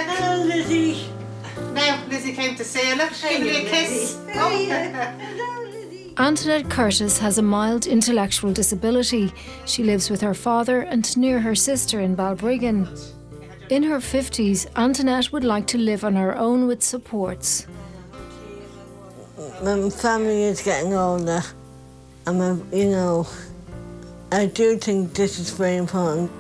Hello, Lizzie. Now, Lizzie came to see you. Look, give me a kiss. Antinet Curtis has a mild intellectual disability. She lives with her father and near her sister in Balbriggan. In her 50s, Antinet would like to live on her own with supports. My family is getting older, and I do think this is very important.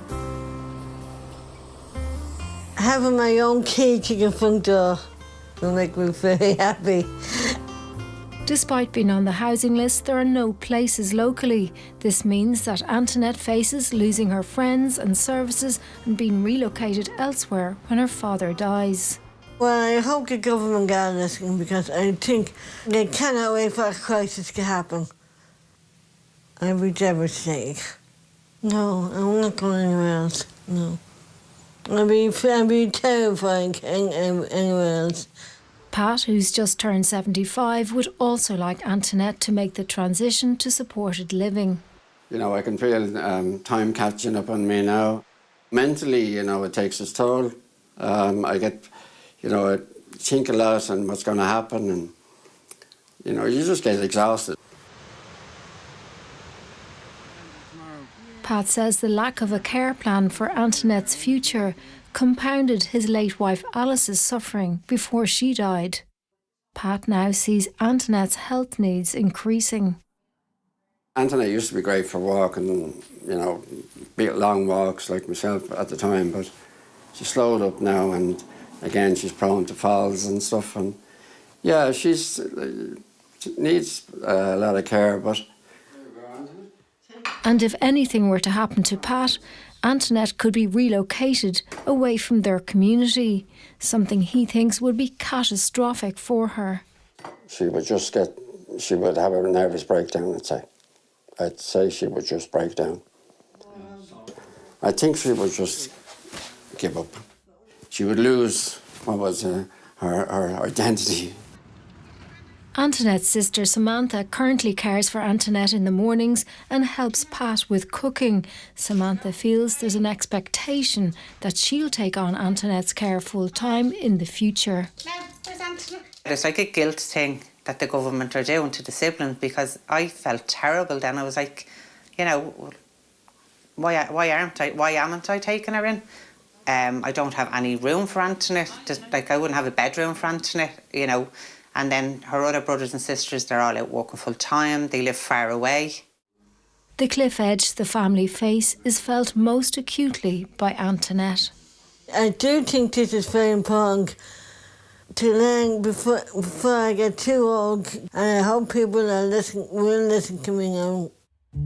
Having my own key to the front door will make me very happy. Despite being on the housing list, there are no places locally. This means that Antinet faces losing her friends and services and being relocated elsewhere when her father dies. Well, I hope the government got this because I think they cannot wait for a crisis to happen. I'd be devastated. No, I'm not going anywhere else, no. I'd be terrified anywhere else. Pat, who's just turned 75, would also like Antinet to make the transition to supported living. I can feel time catching up on me now. Mentally, it takes its toll. I get, I think a lot on what's going to happen and, you just get exhausted. Pat says the lack of a care plan for Antinet's future compounded his late wife Alice's suffering before she died. Pat now sees Antinet's health needs increasing. Antinet used to be great for walking, big long walks like myself at the time, but she's slowed up now and again she's prone to falls and stuff, and yeah, she needs a lot of care, but... And if anything were to happen to Pat, Antinet could be relocated away from their community, something he thinks would be catastrophic for her. She would have a nervous breakdown, I'd say she would just break down. I think she would just give up. She would lose her identity. Antinet's sister Samantha currently cares for Antinet in the mornings and helps Pat with cooking. Samantha feels there's an expectation that she'll take on Antinet's care full-time in the future. Now, where's Antinet? It's like a guilt thing that the government are doing to the siblings, because I felt terrible then. I was like, why amn't I taking her in? I don't have any room for Antinet. I wouldn't have a bedroom for Antinet, And then her other brothers and sisters, they're all out working full time. They live far away. The cliff edge the family face is felt most acutely by Antinet. I do think this is very important to learn before I get too old, and I hope people will listen to me now.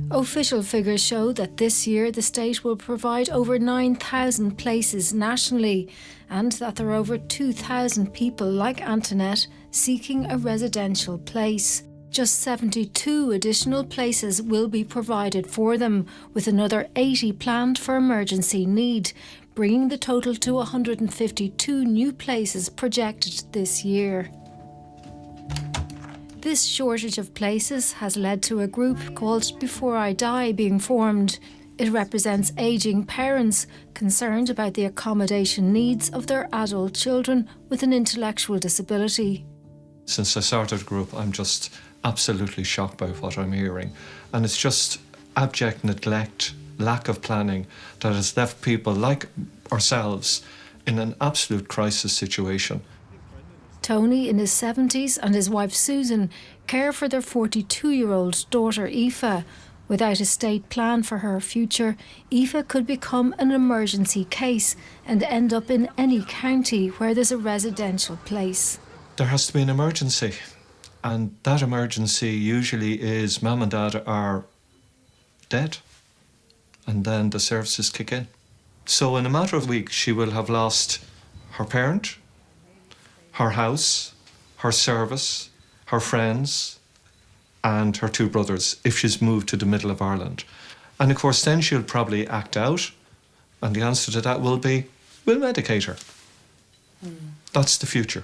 Official figures show that this year the state will provide over 9,000 places nationally, and that there are over 2,000 people like Antinet seeking a residential place. Just 72 additional places will be provided for them, with another 80 planned for emergency need, bringing the total to 152 new places projected this year. This shortage of places has led to a group called Before I Die being formed. It represents ageing parents concerned about the accommodation needs of their adult children with an intellectual disability. Since I started the group, I'm just absolutely shocked by what I'm hearing. And it's just abject neglect, lack of planning that has left people like ourselves in an absolute crisis situation. Tony, in his 70s, and his wife Susan care for their 42-year-old daughter Aoife. Without a state plan for her future, Aoife could become an emergency case and end up in any county where there's a residential place. There has to be an emergency, and that emergency usually is mum and dad are dead, and then the services kick in. So in a matter of weeks, she will have lost her parent, her house, her service, her friends, and her two brothers if she's moved to the middle of Ireland. And of course, then she'll probably act out, and the answer to that will be, we'll medicate her. That's the future.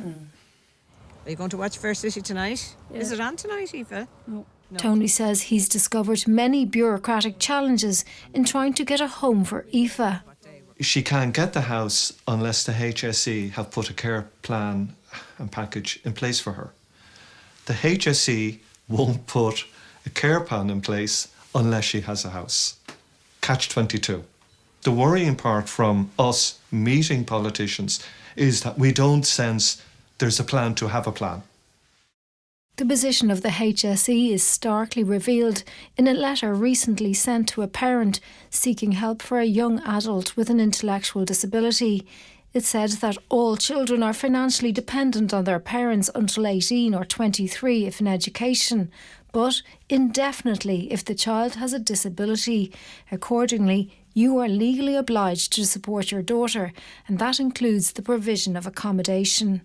Are you going to watch First City tonight? Yeah. Is it on tonight, Aoife? No. Tony says he's discovered many bureaucratic challenges in trying to get a home for Aoife. she can't get the house unless the HSE have put a care plan and package in place for her. The HSE won't put a care plan in place unless she has a house. Catch-22. The worrying part from us meeting politicians is that we don't sense there's a plan to have a plan. The position of the HSE is starkly revealed in a letter recently sent to a parent seeking help for a young adult with an intellectual disability. It said that all children are financially dependent on their parents until 18 or 23 if in education, but indefinitely if the child has a disability. Accordingly, you are legally obliged to support your daughter, and that includes the provision of accommodation.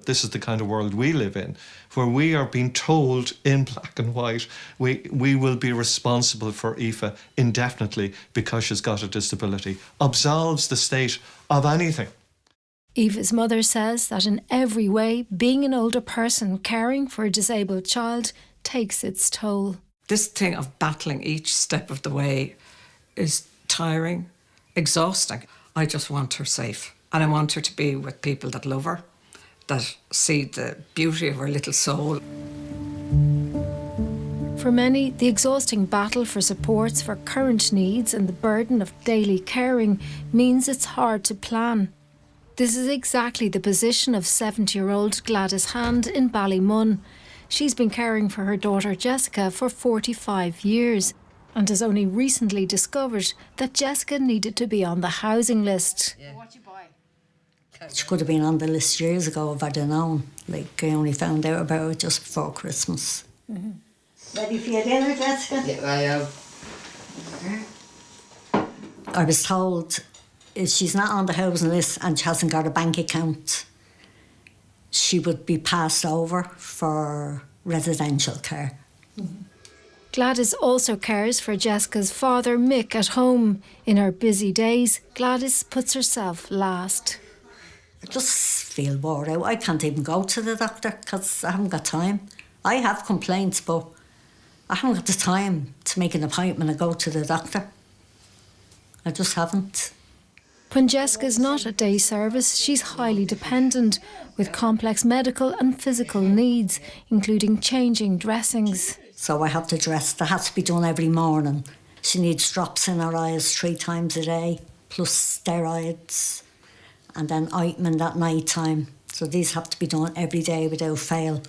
This is the kind of world we live in, where we are being told in black and white, we will be responsible for Aoife indefinitely because she's got a disability. Absolves the state of anything. Aoife's mother says that in every way, being an older person caring for a disabled child takes its toll. This thing of battling each step of the way is tiring, exhausting. I just want her safe, and I want her to be with people that love her, that see the beauty of her little soul. For many, the exhausting battle for supports for current needs and the burden of daily caring means it's hard to plan. This is exactly the position of 70-year-old Gladys Hand in Ballymun. She's been caring for her daughter Jessica for 45 years and has only recently discovered that Jessica needed to be on the housing list. She could have been on the list years ago if I'd have known. Like, I only found out about it just before Christmas. Mm-hmm. Ready for your dinner, Jessica? Yeah, I am. I was told if she's not on the housing list and she hasn't got a bank account, she would be passed over for residential care. Mm-hmm. Gladys also cares for Jessica's father, Mick, at home. In her busy days, Gladys puts herself last. I just feel wore out. I can't even go to the doctor because I haven't got time. I have complaints, but I haven't got the time to make an appointment and go to the doctor. I just haven't. When Jessica's not at day service, she's highly dependent, with complex medical and physical needs, including changing dressings. So I have to dress. That has to be done every morning. She needs drops in her eyes 3 times a day, plus steroids, and then ointment at night time. So these have to be done every day without fail.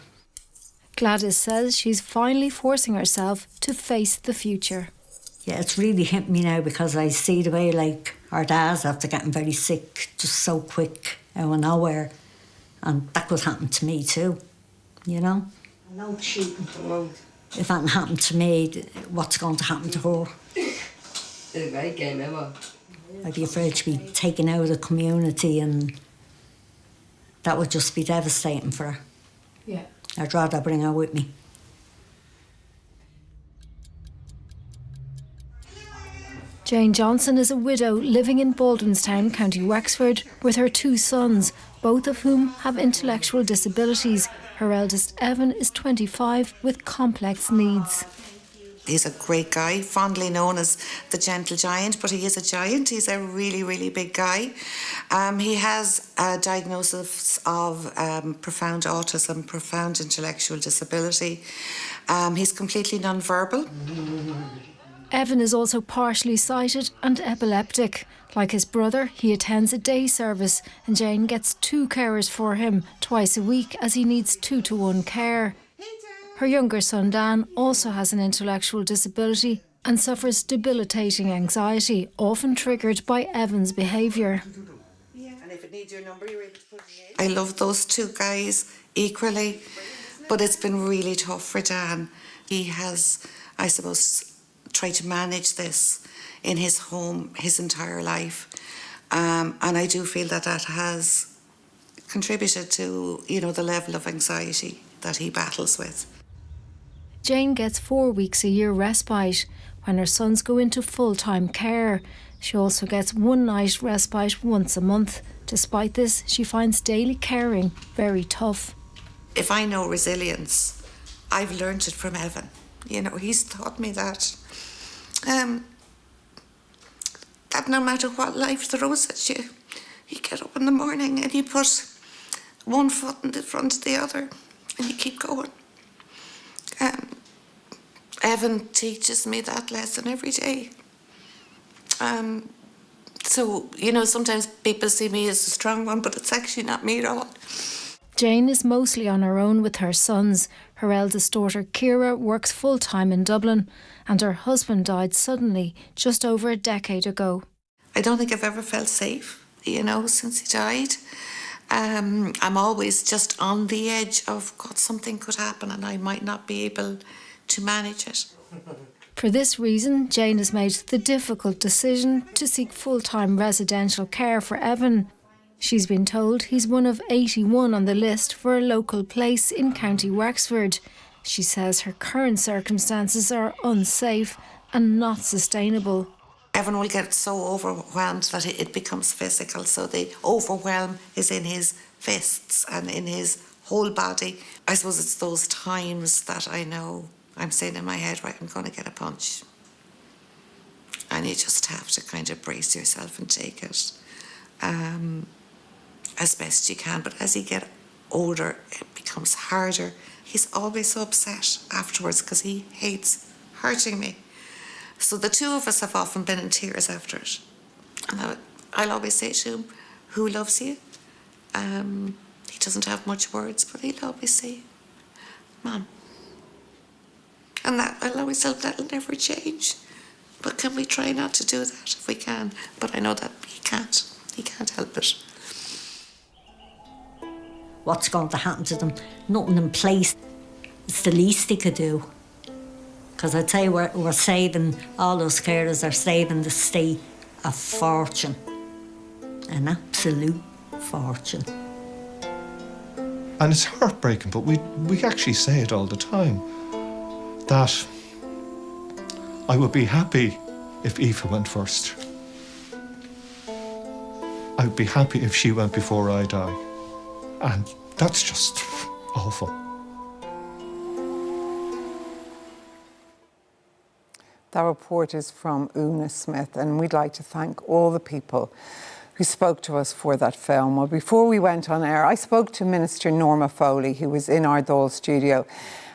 Gladys says she's finally forcing herself to face the future. Yeah, it's really hit me now because I see the way, like, our dads after getting very sick just so quick out of nowhere. And that could happen to me too, you know? No cheating. If that happened to me, what's going to happen to her? It's a great game ever. I'd be afraid to be taken out of the community, and that would just be devastating for her. Yeah. I'd rather bring her with me. Jane Johnson is a widow living in Baldwinstown, County Wexford, with her 2 sons, both of whom have intellectual disabilities. Her eldest, Evan, is 25 with complex needs. He's a great guy, fondly known as the gentle giant, but he is a giant. He's a really, really big guy. He has a diagnosis of profound autism, profound intellectual disability. He's completely non-verbal. Evan is also partially sighted and epileptic. Like his brother, he attends a day service, and Jane gets 2 carers for him twice a week as he needs 2-to-1 care. Her younger son Dan also has an intellectual disability and suffers debilitating anxiety, often triggered by Evan's behaviour. I love those 2 guys equally, but it's been really tough for Dan. He has, I suppose, tried to manage this in his home his entire life, and I do feel that that has contributed to, you know, the level of anxiety that he battles with. Jane gets 4 weeks a year respite when her sons go into full-time care. She also gets 1 night respite once a month. Despite this, she finds daily caring very tough. If I know resilience, I've learned it from Evan. You know, he's taught me that that no matter what life throws at you, you get up in the morning and you put one foot in the front of the other and you keep going. Evan teaches me that lesson every day. So, you know, sometimes people see me as a strong one, but it's actually not me at all. Jane is mostly on her own with her sons. Her eldest daughter, Ciara, works full-time in Dublin, and her husband died suddenly just over a decade ago. I don't think I've ever felt safe, you know, since he died. I'm always just on the edge of, God, something could happen and I might not be able to manage it. For this reason, Jane has made the difficult decision to seek full-time residential care for Evan. She's been told he's one of 81 on the list for a local place in County Wexford. She says her current circumstances are unsafe and not sustainable. Evan will get so overwhelmed that it becomes physical, so the overwhelm is in his fists and in his whole body. I suppose it's those times that I know I'm saying in my head, right, I'm going to get a punch. And you just have to kind of brace yourself and take it as best you can. But as you get older, it becomes harder. He's always so upset afterwards because he hates hurting me. So the two of us have often been in tears after it. And I'll always say to him, who loves you? He doesn't have much words, but he'll always say, Mum. And that I'll always tell him that'll never change. But can we try not to do that if we can? But I know that he can't. He can't help it. What's going to happen to them? Nothing in place. It's the least they could do. Because I'd say we're saving, all those carers are saving the state a fortune. An absolute fortune. And it's heartbreaking, but we actually say it all the time, that I would be happy if Aoife went first. I would be happy if she went before I die. And that's just awful. That report is from Una Smith, and we'd like to thank all the people who spoke to us for that film. Well, before we went on air, I spoke to Minister Norma Foley, who was in our Dáil studio,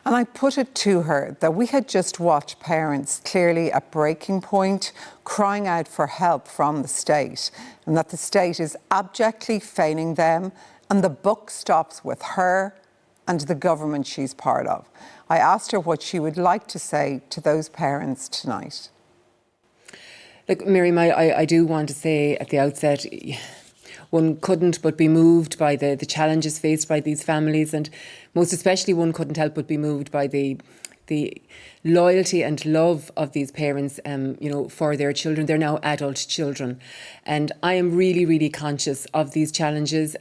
and I put it to her that we had just watched parents clearly at breaking point, crying out for help from the state, and that the state is abjectly failing them, and the buck stops with her and the government she's part of. I asked her what she would like to say to those parents tonight. Look, Miriam, I do want to say at the outset, one couldn't but be moved by the challenges faced by these families, and most especially one couldn't help but be moved by the loyalty and love of these parents, for their children. They're now adult children. And I am really, really conscious of these challenges.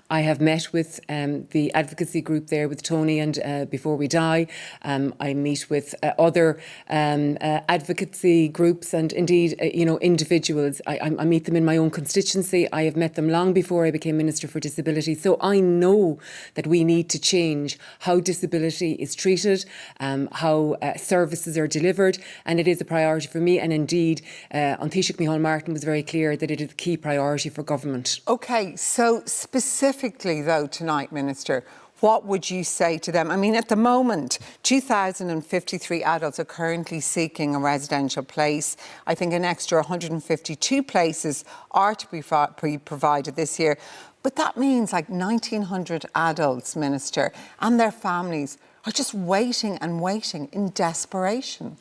I have met with the advocacy group there with Tony and Before We Die. I meet with other advocacy groups and indeed, individuals. I meet them in my own constituency. I have met them long before I became Minister for Disability. So I know that we need to change how disability is treated, how services are delivered, and it is a priority for me. And indeed, An Taoiseach Micheál Martin was very clear that it is a key priority for government. OK, so specifically though tonight, Minister, what would you say to them? I mean, at the moment, 2,053 adults are currently seeking a residential place. I think an extra 152 places are to be provided this year. But that means like 1,900 adults, Minister, and their families are just waiting and waiting in desperation.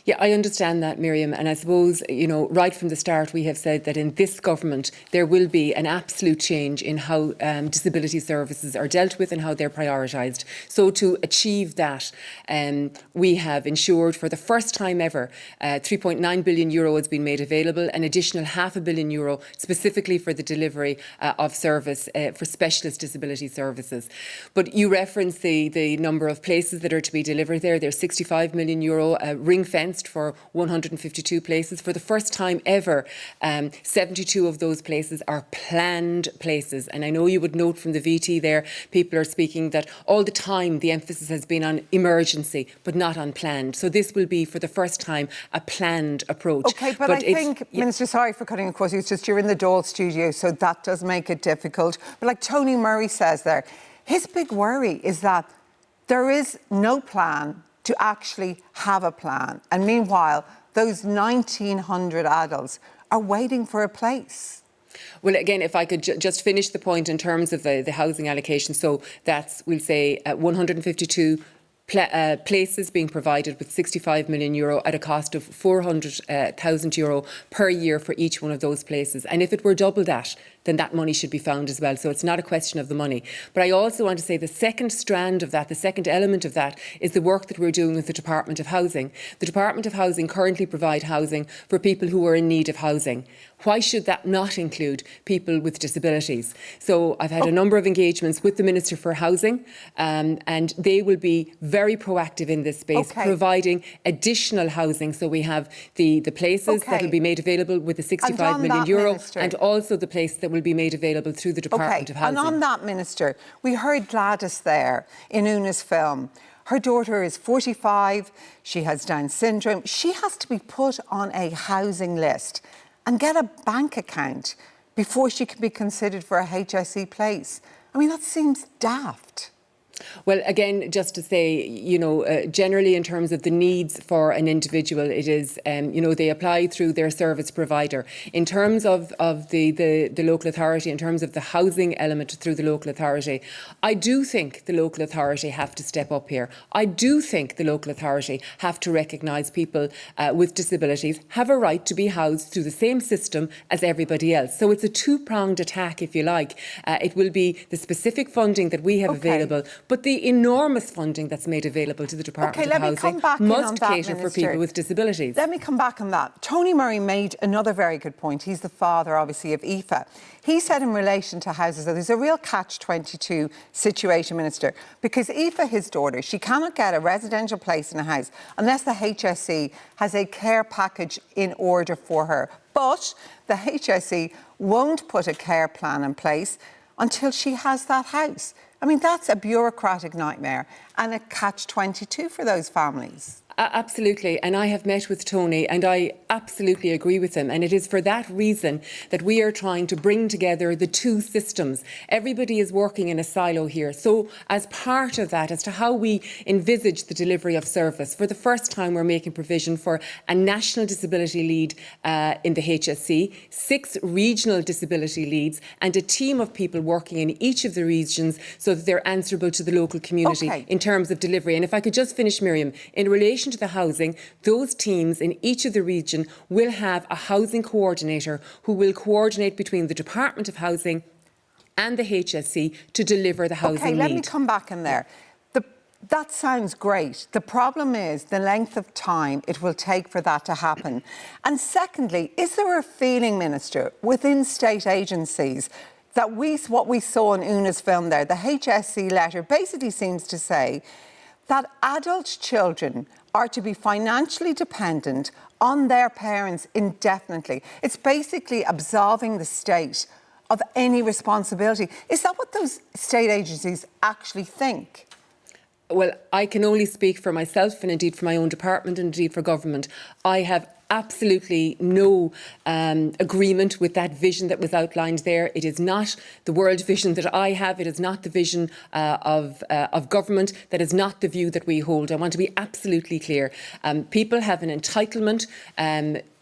Yeah, I understand that, Miriam. And I suppose, right from the start, we have said that in this government, there will be an absolute change in how disability services are dealt with and how they're prioritised. So to achieve that, we have ensured for the first time ever, €3.9 billion has been made available, an additional €500 million specifically for the delivery of service for specialist disability services. But you referenced the number of places that are to be delivered there. There's €65 million ring-fenced for 152 places. For the first time ever, 72 of those places are planned places. And I know you would note from the VT there, people are speaking that all the time the emphasis has been on emergency, but not on planned. So this will be, for the first time, a planned approach. OK, but I think, Minister, sorry for cutting across you, it's just you're in the Dáil studio, so that does make it difficult. But like Tony Murray says there, his big worry is that there is no plan to actually have a plan. And meanwhile, those 1,900 adults are waiting for a place. Well, again, if I could just finish the point in terms of the housing allocation. So that's, we'll say, 152 places being provided with €65 million at a cost of €400,000 per year for each one of those places. And if it were double that, then that money should be found as well. So it's not a question of the money. But I also want to say the second strand of that, the second element of that, is the work that we're doing with the Department of Housing. The Department of Housing currently provide housing for people who are in need of housing. Why should that not include people with disabilities? So I've had a number of engagements with the Minister for Housing, and they will be very proactive in this space, providing additional housing. So we have the places that will be made available with the €65 million, and also the place that will be made available through the Department of Housing. And on that, Minister, we heard Gladys there in Una's film. Her daughter is 45, she has Down syndrome. She has to be put on a housing list and get a bank account before she can be considered for a HSE place. I mean, that seems daft. Well, again, just to say, generally in terms of the needs for an individual, it is, they apply through their service provider. In terms of the local authority, in terms of the housing element through the local authority, I do think the local authority have to step up here. I do think the local authority have to recognise people with disabilities have a right to be housed through the same system as everybody else. So it's a two-pronged attack, if you like. It will be the specific funding that we have available, but the enormous funding that's made available to the Department of Housing must cater for people with disabilities. Let me come back on that. Tony Murray made another very good point. He's the father, obviously, of Aoife. He said in relation to houses that there's a real catch-22 situation, Minister, because Aoife, his daughter, she cannot get a residential place in a house unless the HSE has a care package in order for her. But the HSE won't put a care plan in place until she has that house. I mean, that's a bureaucratic nightmare and a catch-22 for those families. Absolutely, and I have met with Tony and I absolutely agree with him, and it is for that reason that we are trying to bring together the two systems. Everybody is working in a silo here, so as part of that, as to how we envisage the delivery of service, for the first time we're making provision for a national disability lead in the HSE, 6 regional disability leads and a team of people working in each of the regions so that they're answerable to the local community in terms of delivery. And if I could just finish, Miriam, in relation to the housing, those teams in each of the region will have a housing coordinator who will coordinate between the Department of Housing and the HSE to deliver the housing need. Let me come back in there. That sounds great. The problem is the length of time it will take for that to happen. And secondly, is there a feeling, Minister, within state agencies that what we saw in Una's film there, the HSE letter basically seems to say that adult children are to be financially dependent on their parents indefinitely. It's basically absolving the state of any responsibility. Is that what those state agencies actually think? Well, I can only speak for myself and indeed for my own department and indeed for government. I have absolutely no agreement with that vision that was outlined there. It is not the world vision that I have. It is not the vision of government. That is not the view that we hold. I want to be absolutely clear. People have an entitlement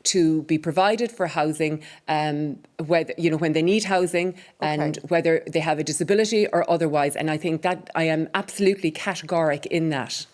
to be provided for housing, whether, when they need housing and whether they have a disability or otherwise. And I think that I am absolutely categoric in that.